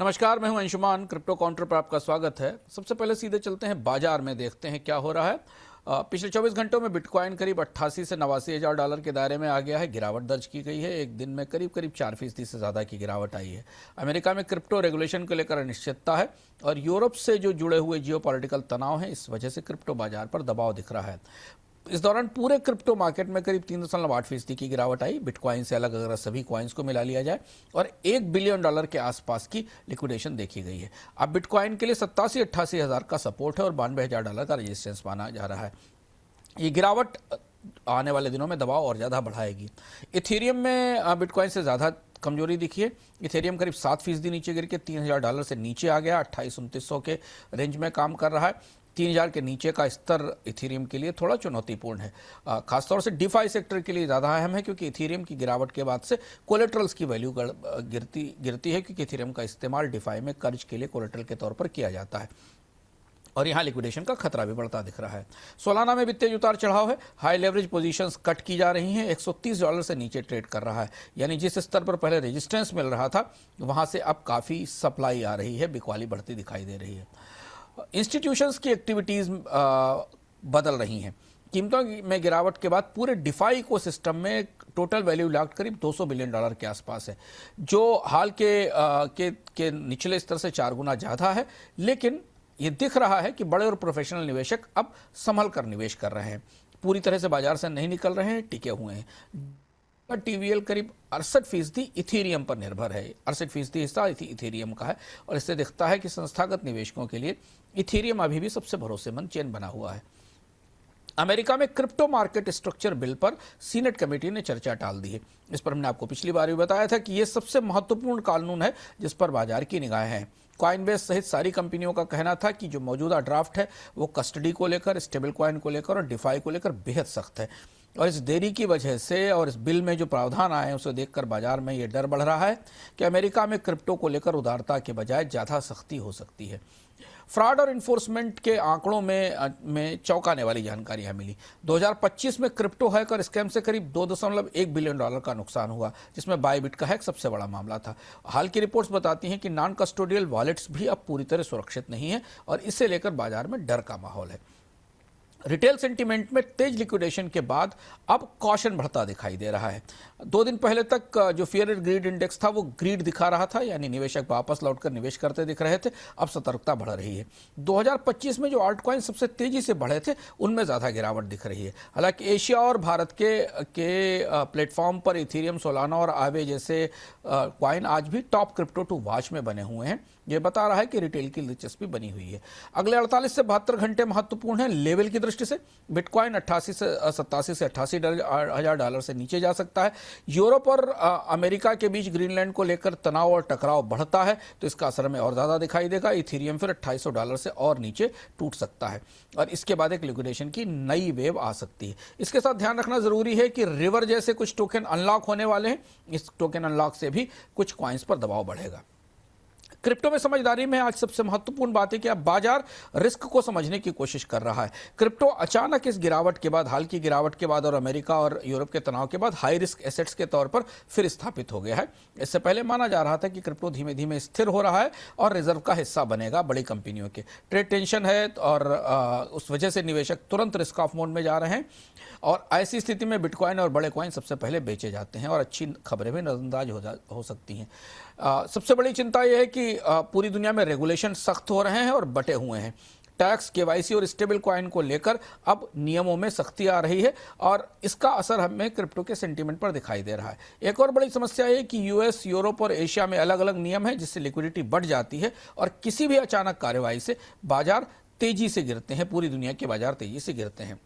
नमस्कार, मैं हूं अंशुमान। क्रिप्टो काउंटर पर आपका स्वागत है। सबसे पहले सीधे चलते हैं बाजार में, देखते हैं क्या हो रहा है। पिछले 24 घंटों में बिटकॉइन करीब 88 से 89 हज़ार डॉलर के दायरे में आ गया है। गिरावट दर्ज की गई है। एक दिन में करीब 4% से ज़्यादा की गिरावट आई है। अमेरिका में क्रिप्टो रेगुलेशन को लेकर अनिश्चितता है और यूरोप से जो जुड़े हुए जियोपॉलिटिकल तनाव हैं, इस वजह से क्रिप्टो बाजार पर दबाव दिख रहा है। इस दौरान पूरे क्रिप्टो मार्केट में करीब 3.8% की गिरावट आई। बिटकॉइन से अलग अगर सभी कॉइन्स को मिला लिया जाए और $1 बिलियन के आसपास की लिक्विडेशन देखी गई है। अब बिटकॉइन के लिए 87-88 हज़ार का सपोर्ट है और $92,000 का रेजिस्टेंस माना जा रहा है। ये गिरावट आने वाले दिनों में दबाव और ज़्यादा बढ़ाएगी। इथेरियम में बिटकॉइन से ज़्यादा कमजोरी दिखी है। इथेरियम करीब 7% नीचे गिर के $3,000 से नीचे आ गया। 2800-2900 के रेंज में काम कर रहा है। 3,000 के नीचे का स्तर इथेरियम के लिए थोड़ा चुनौतीपूर्ण है। खासतौर से डिफाई सेक्टर के लिए ज़्यादा अहम है, क्योंकि इथेरियम की गिरावट के बाद से कोलेट्रल्स की वैल्यू गिरती है, क्योंकि इथेरियम का इस्तेमाल डिफाई में कर्ज के लिए कोलेट्रल के तौर पर किया जाता है और यहाँ लिक्विडेशन का खतरा भी बढ़ता दिख रहा है। सोलाना में वित्तीय उतार चढ़ाव है। हाई लेवरेज पोजीशंस कट की जा रही हैं। $130 से नीचे ट्रेड कर रहा है, यानी जिस स्तर पर पहले रेजिस्टेंस मिल रहा था वहाँ से अब काफ़ी सप्लाई आ रही है, बिकवाली बढ़ती दिखाई दे रही है। इंस्टीट्यूशंस की एक्टिविटीज़ बदल रही हैं। कीमतों में गिरावट के बाद पूरे डिफाई इकोसिस्टम में टोटल वैल्यू लॉक्ड करीब $200 बिलियन के आसपास है, जो हाल के निचले स्तर से 4 गुना ज़्यादा है। लेकिन ये दिख रहा है कि बड़े और प्रोफेशनल निवेशक अब संभल कर निवेश कर रहे हैं, पूरी तरह से बाजार से नहीं निकल रहे हैं, टिके हुए हैं। टीवीएल करीब 68% इथेरियम पर निर्भर है। 68% हिस्सा इथेरियम का है और इससे दिखता है कि संस्थागत निवेशकों के लिए इथेरियम अभी भी सबसे भरोसेमंद चेन बना हुआ है। अमेरिका में क्रिप्टो मार्केट स्ट्रक्चर बिल पर सीनेट कमेटी ने चर्चा टाल दी है। इस पर हमने आपको पिछली बार भी बताया था कि यह सबसे महत्वपूर्ण कानून है जिस पर बाजार की निगाहें हैं। कॉइनबेस सहित सारी कंपनियों का कहना था कि जो मौजूदा ड्राफ्ट है वो कस्टडी को लेकर, स्टेबल कॉइन को लेकर और डिफाई को लेकर बेहद सख्त है। और इस देरी की वजह से और इस बिल में जो प्रावधान आए हैं उसे देखकर बाजार में ये डर बढ़ रहा है कि अमेरिका में क्रिप्टो को लेकर उदारता के बजाय ज़्यादा सख्ती हो सकती है। फ्रॉड और इन्फोर्समेंट के आंकड़ों में चौंकाने वाली जानकारियां मिली। 2025 में क्रिप्टो हैक और स्कैम से करीब $2.1 बिलियन का नुकसान हुआ, जिसमें बायबिट का हैक सबसे बड़ा मामला था। हाल की रिपोर्ट्स बताती हैं कि नॉन कस्टोडियल वॉलेट्स भी अब पूरी तरह सुरक्षित नहीं है और इसे लेकर बाजार में डर का माहौल है। रिटेल सेंटीमेंट में तेज लिक्विडेशन के बाद अब कॉशन बढ़ता दिखाई दे रहा है। 2 दिन पहले तक जो फियर एंड ग्रीड इंडेक्स था वो ग्रीड दिखा रहा था, यानी निवेशक वापस लौटकर निवेश करते दिख रहे थे। अब सतर्कता बढ़ रही है। 2025 में जो आल्ट कॉइन सबसे तेजी से बढ़े थे उनमें ज़्यादा गिरावट दिख रही है। हालांकि एशिया और भारत के प्लेटफॉर्म पर इथेरियम, सोलाना और आवे जैसे कॉइन आज भी टॉप क्रिप्टो टू वॉच में बने हुए हैं। ये बता रहा है कि रिटेल की दिलचस्पी बनी हुई है। अगले 48 से 72 घंटे महत्वपूर्ण हैं लेवल की दृष्टि से। बिटकॉइन 87 से $88,000 से नीचे जा सकता है। यूरोप और अमेरिका के बीच ग्रीनलैंड को लेकर तनाव और टकराव बढ़ता है तो इसका असर में और ज़्यादा दिखाई देगा। इथेरियम फिर $2,800 से और नीचे टूट सकता है और इसके बाद एक लिक्विडेशन की नई वेव आ सकती है। इसके साथ ध्यान रखना जरूरी है कि रिवर जैसे कुछ टोकन अनलॉक होने वाले हैं। इस टोकन अनलॉक से भी कुछ कॉइन्स पर दबाव बढ़ेगा। क्रिप्टो में समझदारी में आज सबसे महत्वपूर्ण बात है कि अब बाजार रिस्क को समझने की कोशिश कर रहा है। क्रिप्टो अचानक इस गिरावट के बाद, हाल की गिरावट के बाद और अमेरिका और यूरोप के तनाव के बाद हाई रिस्क एसेट्स के तौर पर फिर स्थापित हो गया है। इससे पहले माना जा रहा था कि क्रिप्टो धीमे धीमे स्थिर हो रहा है और रिजर्व का हिस्सा बनेगा बड़ी कंपनियों के। ट्रेड टेंशन है और उस वजह से निवेशक तुरंत रिस्क ऑफ मोड में जा रहे हैं और ऐसी स्थिति में बिटकॉइन और बड़े कॉइन सबसे पहले बेचे जाते हैं और अच्छी खबरें भी नजरअंदाज हो सकती हैं। सबसे बड़ी चिंता यह है कि पूरी दुनिया में रेगुलेशन सख्त हो रहे हैं और बटे हुए हैं। टैक्स, केवाईसी और स्टेबल कॉइन को लेकर अब नियमों में सख्ती आ रही है और इसका असर हमें क्रिप्टो के सेंटीमेंट पर दिखाई दे रहा है। एक और बड़ी समस्या है कि यूएस, यूरोप और एशिया में अलग अलग नियम हैं जिससे लिक्विडिटी बढ़ जाती है और किसी भी अचानक कार्रवाई से बाजार तेजी से गिरते हैं। पूरी दुनिया के बाजार तेजी से गिरते हैं।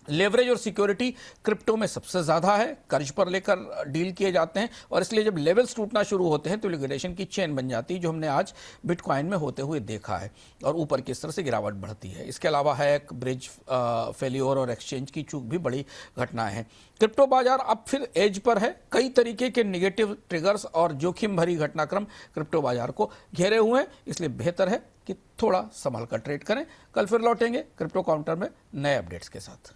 लेवरेज और सिक्योरिटी क्रिप्टो में सबसे ज़्यादा है। कर्ज पर लेकर डील किए जाते हैं और इसलिए जब लेवल्स टूटना शुरू होते हैं तो लिक्विडेशन की चेन बन जाती है, जो हमने आज बिटकॉइन में होते हुए देखा है और ऊपर की स्तर से गिरावट बढ़ती है। इसके अलावा हैक, ब्रिज फेल्योर और एक्सचेंज की चूक भी बड़ी घटनाएं हैं। क्रिप्टो बाजार अब फिर एज पर है। कई तरीके के निगेटिव ट्रिगर्स और जोखिम भरी घटनाक्रम क्रिप्टो बाजार को घेरे हुए हैं, इसलिए बेहतर है कि थोड़ा संभल कर ट्रेड करें। कल फिर लौटेंगे क्रिप्टो काउंटर में नए अपडेट्स के साथ।